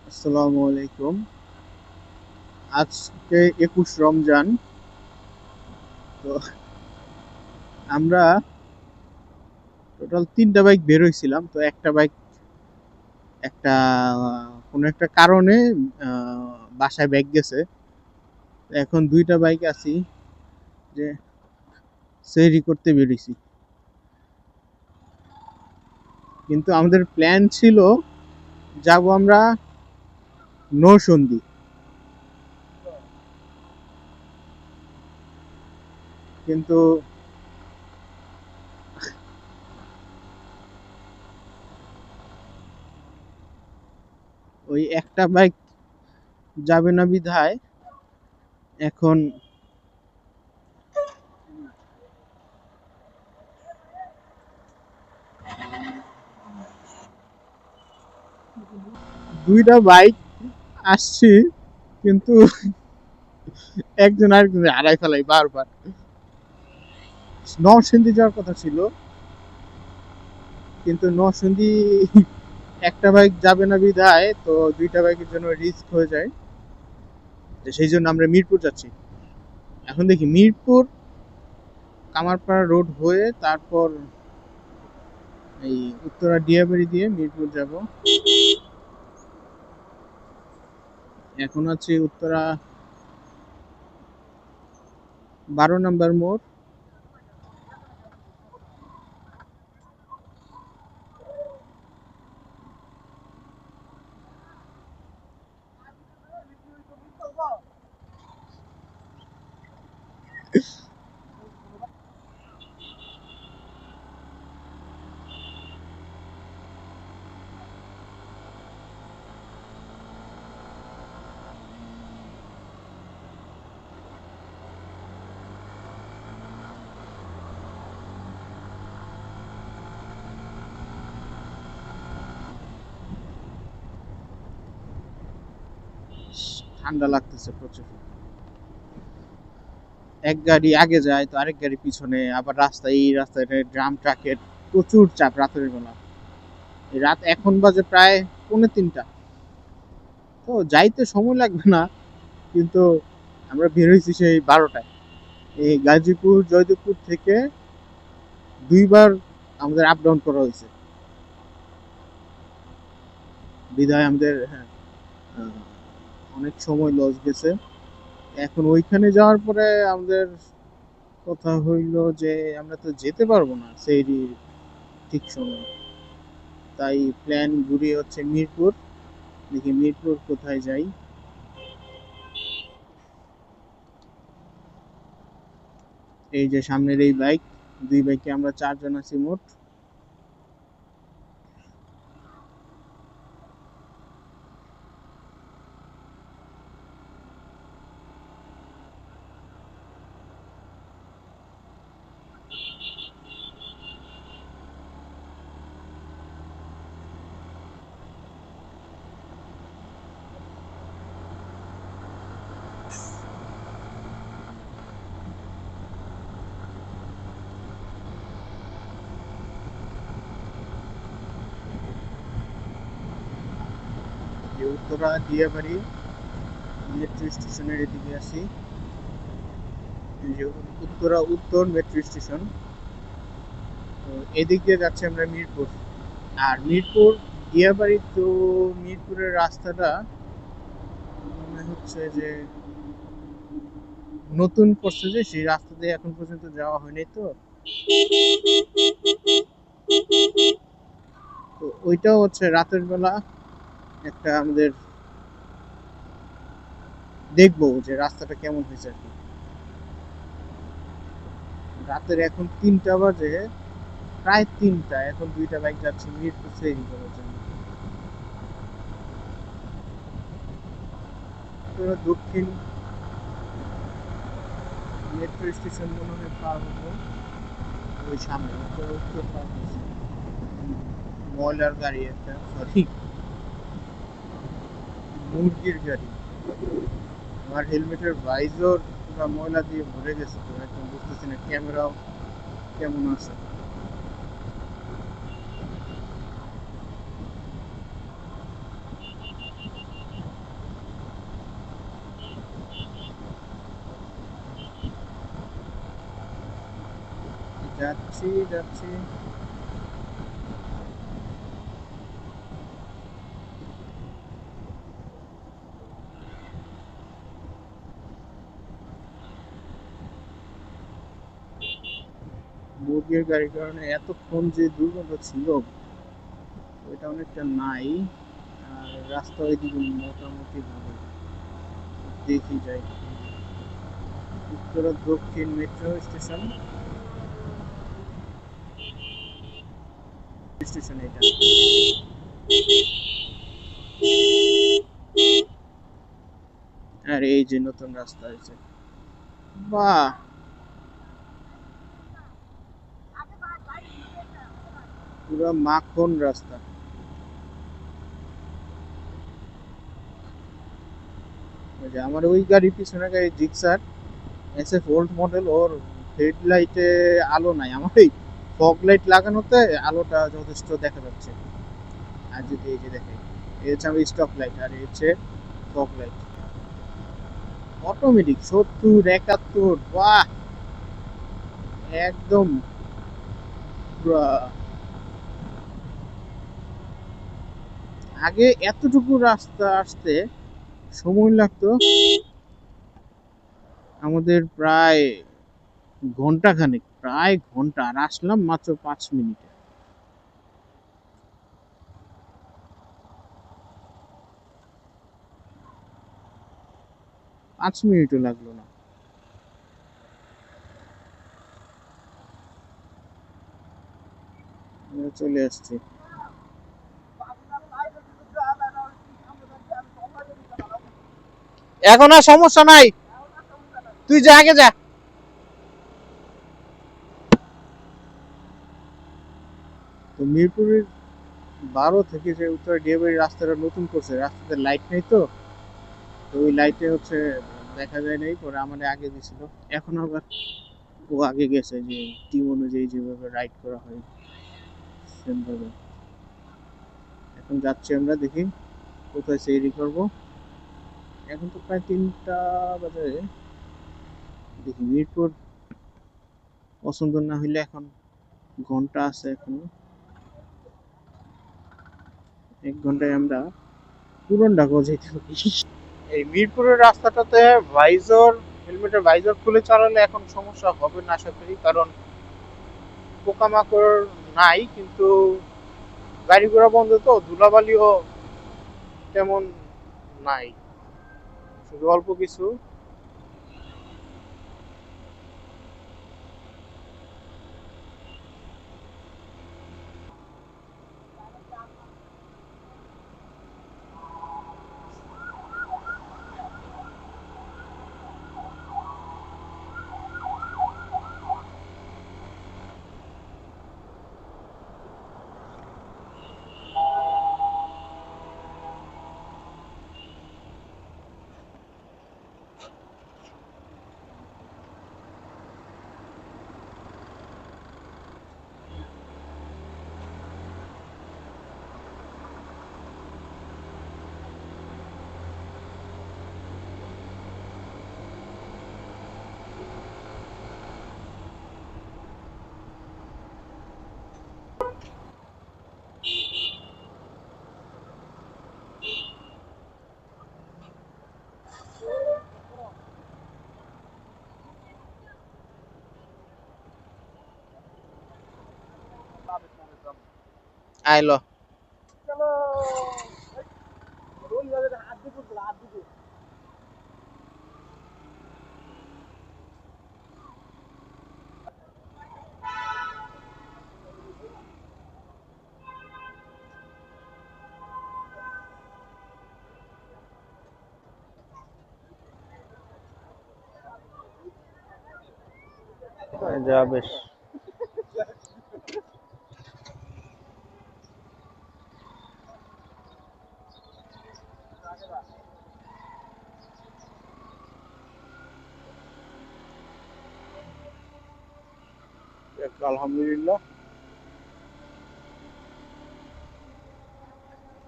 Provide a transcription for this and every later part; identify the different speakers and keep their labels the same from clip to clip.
Speaker 1: আসসালামু আলাইকুম। আজকে ২১ রমজান। তো আমরা টোটাল ৩টা বাইক বের হইছিলাম। তো একটা বাইক একটা কোনো একটা কারণে বাসায় ব্যাক গেছে। এখন ২টা বাইক আছি যে সেহরি করতে বেরিয়েছি। কিন্তু আমাদের প্ল্যান ছিল যাব আমরা নরসন্দী। কিন্তু ওই একটা বাইক যাবে না বিধায় এখন দুইটা বাইক আসছি, কিন্তু একজন আরেকজন হারাই ফেলাই বারবার। নরসিংদী যাওয়ার কথা ছিল, কিন্তু নরসিংদী একটা বাইক যাবে না বিধায় তো দুইটা বাইকের জন্য রিস্ক হয়ে যায়। তো সেই জন্য আমরা মিরপুর যাচ্ছি। এখন দেখি মিরপুর কামারপাড়া রোড হয়ে তারপর এই উত্তরা ডিয়াবাড়ি দিয়ে মিরপুর যাব। এখন আছে উত্তরা 12 নম্বর মোড়। ঠান্ডা লাগতেছে প্রচুর। এক গাড়ি আগে যায় তো আরেক গাড়ি পিছনে, আবার রাস্তায় এই রাস্তায় ড্রাম ট্রাকের প্রচুর চাপ রাতের বেলা। এই রাত এখন বাজে প্রায় পৌনে ৩টা। তো যাইতে সময় লাগবে না, কিন্তু আমরা বের হয়েছি সেই 12টায়। এই গাজীপুর জয়দেবপুর থেকে দুইবার আমাদের আপ ডাউন করা হয়েছে বিধায় আমাদের আহ, অনেক সময় লস গেছে। এখন ওইখানে যাওয়ার পরে আমাদের কথা হইল যে আমরা তো যেতে পারবো না সেই ঠিক সময়। তাই প্ল্যান ঘুরিয়ে হচ্ছে মিরপুর। দেখি মিরপুর কোথায় যাই। এই যে সামনের এই বাইক, দুই বাইকে আমরা 4 জন আছি মোট। যে উত্তরা দিয়াবাড়ি মেট্রো স্টেশনের এদিকে আছি। এই যে উত্তরা উত্তর মেট্রো স্টেশন। তো এদিক দিয়ে যাচ্ছি আমরা মিরপুর। আর মিরপুর দিয়াবাড়ি তো মিরপুরের রাস্তাটা মনে হচ্ছে যে নতুন করছে, যে সেই রাস্তা দিয়ে এখন পর্যন্ত যাওয়া হয়নি। তো তো ওইটাও হচ্ছে রাতের বেলা একটা আমাদের দেখবো যে রাস্তাটা কেমন হয়েছে আর কি। রাতের এখন ৩টা বাজে, প্রায় ৩টা। এখন দুইটা বাইক যাচ্ছে মিরপুর সেরি করার জন্য। তো দক্ষিণ মেট্রো স্টেশন মনে হয় পার হবো ওই সামনে উত্তর উত্তর পার হয়েছে। ময়লার গাড়ি একটা, সরি মুরগির গাড়ি। আমার হেলমেটের ভাইজর পুরো ময়লা দিয়ে ভরে গেছে, তো এখন বুঝতেছি না ক্যামেরাও কেমন আছে। যাচ্ছি যাচ্ছি। মুরগির গাড়ির কারণে এতক্ষণ যে দুর্গন্ধ ছিল ওইটা অনেকটা নাই। আর রাস্তা ওইদিকে মোটামুটি ভালো, দেখি যাই। উত্তরা দক্ষিণ মেট্রো স্টেশন, স্টেশন এটা। আর এই যে নতুন রাস্তা হয়েছে, বাহ, পুরো মাখন রাস্তা। ওই যে আমার ওই গাড়ির পিছনে গাড়ি জিক্সার এসএফ ওল্ড মডেল, ওর হেডলাইটে আলো নাই, আমার এই ফগ লাইট লাগানোতে আলোটা যথেষ্ট দেখা যাচ্ছে। আর যদি এই যে দেখে, এই হচ্ছে আমার স্টপ লাইট, আর এই হচ্ছে ফগ লাইট অটোমেটিক 70 71, বাহ, একদম পুরা। আগে এতটুকু রাস্তা আসতে সময় লাগতো আমাদের প্রায় ঘন্টা খানেক, প্রায় ঘন্টা, আর আসলাম মাত্র 5 মিনিটে। 5 মিনিটও লাগলো না, আমরা চলে আসছি। এখন আর সমস্যা নাই, তুই যা আগে যা। তো মিরপুরের 12 থেকে যে উত্তরা ডিএবাড়ির রাস্তাটা নতুন করছে, রাস্তাতে লাইট নেই তো, তো ওই লাইটে হচ্ছে দেখা যায় নাই, পরে আমাদের আগে দিছিল। এখন আবার ও আগে গেছে, যে টিম অনুযায়ী যেভাবে রাইড করা হয় সেম ভাবে। এখন যাচ্ছি আমরা, দেখি কোথায় সেরি করব। এখন তো প্রায় 3টা বাজে, দেখি মিরপুর পছন্দ না হইলে এখন ঘন্টা আছে, এখন 1 ঘন্টায় আমরা পুরন ঢাকাও যেতে পারি। এই মিরপুরের রাস্তাটাতে ভাইজর, হেলমেটের ভাইজর খুলে চালালে এখন সমস্যা হবে না আশা করি, কারণ পোকামাকড় নাই, কিন্তু গাড়ি ঘোড়া বন্ধ তো, ধুলাবালিও তেমন নাই, শুধু অল্প কিছু। আইলো যা বেশ। আলহামদুলিল্লাহ,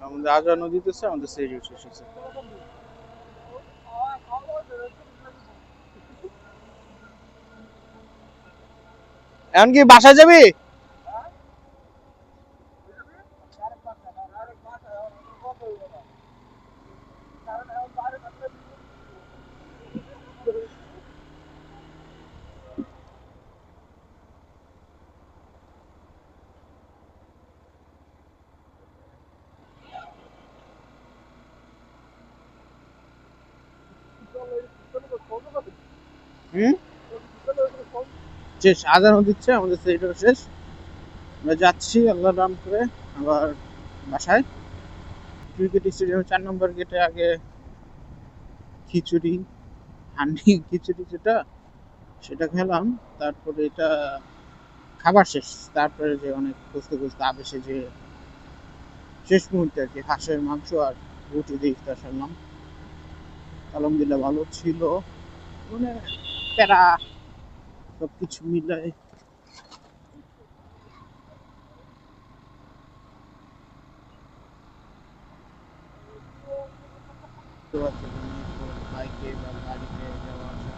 Speaker 1: আমাদের আজান দিতেছে, আমাদের সেরি শেষ হয়েছে। এখন কি বাসায় যাবি? হুম, শেষ, আজানও দিচ্ছে, আমাদের সেটাও শেষ। আমরা যাচ্ছি আল্লাহর নাম করে আবার বাসায়। ক্রিকেট স্টেডিয়াম 4 নম্বর গেটে আগে খিচুড়ি, হান্ডি খিচুড়ি যেটা, সেটা খেলাম। তারপরে এটা খাবার শেষ, তারপরে যে অনেক খুঁজতে খুঁজতে আবেশে যে শেষ মুহূর্তে আর কি হাঁসের মাংস আর রুটি দিয়ে ইফতার সারলাম। আলহামদুলিল্লাহ ভালো ছিল, মানে প্যারা সবকিছু মিলায়। বাইকে বা গাড়িতে যাওয়া আসা